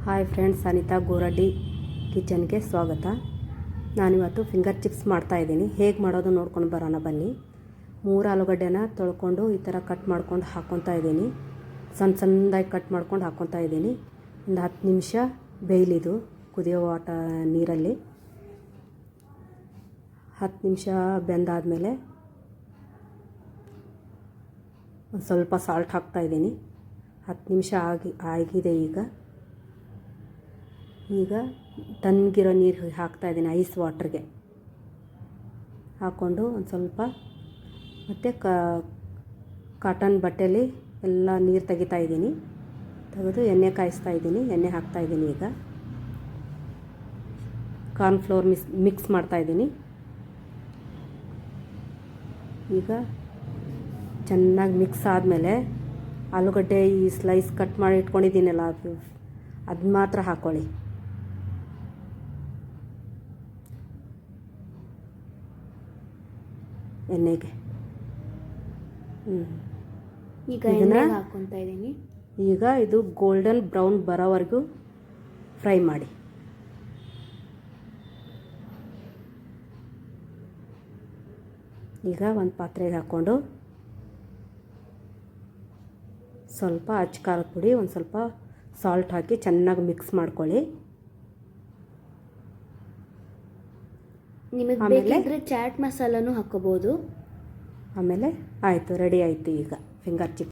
Hi friends, Anita ಗೋರಡ್ಡಿ ಕಿಚನ್ಗೆ ಸ್ವಾಗತ. ನಾನಿವತ್ತು finger chips ಮಾಡ್ತಾಯಿದ್ದೀನಿ. ಹೇಗೆ ಮಾಡೋದು ನೋಡ್ಕೊಂಡು ಬರೋಣ ಬನ್ನಿ. 3 ಆಲೂಗಡ್ಡೆನ ತೊಳ್ಕೊಂಡು ಈ ಥರ ಕಟ್ ಮಾಡ್ಕೊಂಡು ಹಾಕ್ಕೊತಾ ಇದ್ದೀನಿ. ಸಣ್ಣದಾಗಿ ಕಟ್ ಮಾಡ್ಕೊಂಡು ಹಾಕ್ಕೊತಾ ಇದ್ದೀನಿ. ಒಂದು 10 ನಿಮಿಷ ಬೇಯಲಿದು ಕುದಿಯೋ ನೀರಲ್ಲಿ. 10 ನಿಮಿಷ ಬೆಂದಾದಮೇಲೆ ಒಂದು ಸ್ವಲ್ಪ ಸಾಲ್ಟ್ ಹಾಕ್ತಾಯಿದ್ದೀನಿ. 10 ನಿಮಿಷ ಆಗಿದೆ. ಈಗ ತಣ್ಣಗಿರೋ ನೀರು ಹಾಕ್ತಾಯಿದ್ದೀನಿ, ಐಸ್ ವಾಟ್ರಿಗೆ ಹಾಕ್ಕೊಂಡು ಒಂದು ಸ್ವಲ್ಪ ಮತ್ತು ಕಾಟನ್ ಬಟ್ಟೆಯಲ್ಲಿ ಎಲ್ಲ ನೀರು ತೆಗಿತಾಯಿದ್ದೀನಿ. ತೆಗೆದು ಎಣ್ಣೆ ಕಾಯಿಸ್ತಾಯಿದ್ದೀನಿ. ಎಣ್ಣೆ ಹಾಕ್ತಾಯಿದ್ದೀನಿ. ಈಗ ಕಾರ್ನ್ಫ್ಲೋರ್ ಮಿಕ್ಸ್ ಮಾಡ್ತಾಯಿದ್ದೀನಿ. ಈಗ ಚೆನ್ನಾಗಿ ಮಿಕ್ಸ್ ಆದಮೇಲೆ ಆಲೂಗಡ್ಡೆ ಈ ಸ್ಲೈಸ್ ಕಟ್ ಮಾಡಿ ಇಟ್ಕೊಂಡಿದ್ದೀನಲ್ಲ ಅದು ಮಾತ್ರ ಹಾಕ್ಕೊಳ್ಳಿ. ಎಣ್ಣೆಗೆ ಈಗ ಎಣ್ಣೆ ಹಾಕ್ಕೊತಾ ಇದ್ದೀನಿ. ಈಗ ಇದು ಗೋಲ್ಡನ್ ಬ್ರೌನ್ ಬರೋವರೆಗೂ ಫ್ರೈ ಮಾಡಿ. ಈಗ ಒಂದು ಪಾತ್ರೆಗೆ ಹಾಕ್ಕೊಂಡು ಸ್ವಲ್ಪ ಅಚ್ಚ ಖಾರದ ಪುಡಿ, ಒಂದು ಸ್ವಲ್ಪ ಸಾಲ್ಟ್ ಹಾಕಿ ಚೆನ್ನಾಗಿ ಮಿಕ್ಸ್ ಮಾಡ್ಕೊಳ್ಳಿ. ನಿಮಗೆ ಬೇಕಿದ್ರೆ ಚಾಟ್ ಮಸಾಲನೂ ಹಾಕೋಬೋದು. ಆಮೇಲೆ ಆಯಿತು, ರೆಡಿ ಆಯಿತು ಈಗ ಫಿಂಗರ್ ಚಿಪ್ಸ್.